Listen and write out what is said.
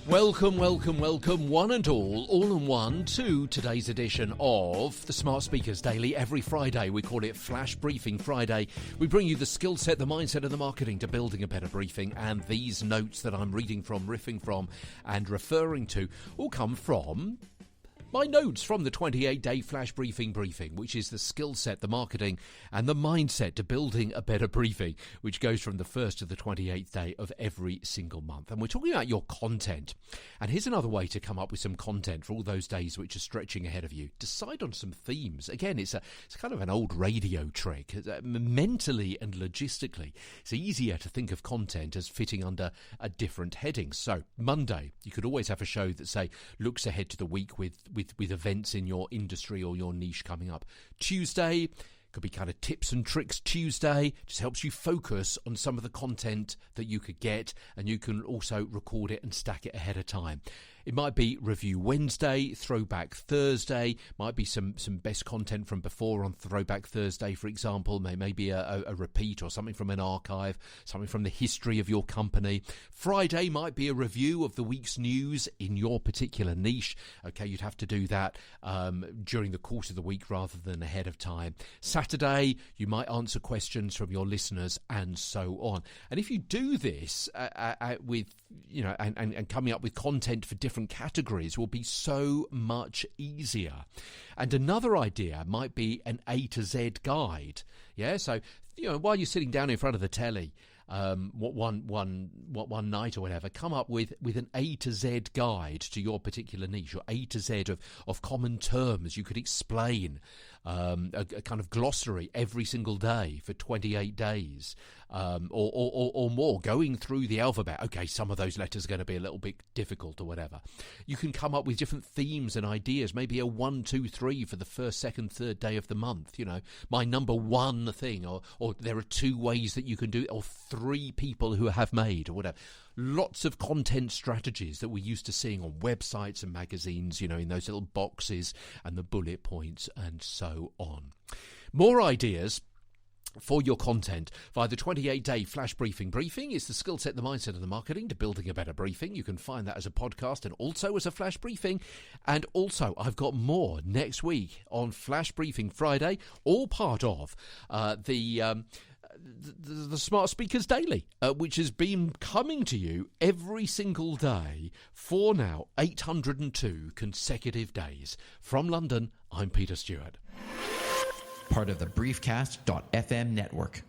Welcome, one and all in one, to today's edition of the Smart Speakers Daily. Every Friday, we call it Flash Briefing Friday. We bring you the skill set, the mindset and the marketing to building a better briefing. And these notes that I'm reading from, riffing from and referring to all come from my notes from the 28-day Flash Briefing, which is the skill set, the marketing and the mindset to building a better briefing, which goes from the 1st to the 28th day of every single month. And we're talking about your content. And here's another way to come up with some content for all those days which are stretching ahead of you. Decide on some themes. Again, it's kind of an old radio trick. Mentally and logistically, it's easier to think of content as fitting under a different heading. So Monday, you could always have a show that, say, looks ahead to the week with events in your industry or your niche coming up. Tuesday could be kind of tips and tricks Tuesday, just helps you focus on some of the content that you could get, and you can also record it and stack it ahead of time. It might be Review Wednesday, Throwback Thursday, might be some best content from before on Throwback Thursday, for example, maybe a repeat or something from an archive, something from the history of your company. Friday might be a review of the week's news in your particular niche. Okay, you'd have to do that during the course of the week rather than ahead of time. Saturday, you might answer questions from your listeners and so on. And if you do this with, and coming up with content for different categories will be so much easier. And another idea might be an A to Z guide. Yeah, so while you're sitting down in front of the telly, one night or whatever, come up with an A to Z guide to your particular niche, or A to Z of common terms you could explain, a kind of glossary every single day for 28 days, or more, going through the alphabet. Okay, some of those letters are going to be a little bit difficult or whatever. You can come up with different themes and ideas, maybe a 1, 2, 3 for the first, second, third day of the month. My number one thing, or there are 2 ways that you can do it, or 3 people who have made, or whatever. Lots of content strategies that we're used to seeing on websites and magazines, in those little boxes and the bullet points and so on. More ideas for your content via the 28-day Flash Briefing. It's the skill set, the mindset and the marketing to building a better briefing. You can find that as a podcast and also as a Flash Briefing. And also, I've got more next week on Flash Briefing Friday, all part of the Smart Speakers Daily, which has been coming to you every single day for now 802 consecutive days. From London, I'm Peter Stewart. Part of the Briefcast.fm network.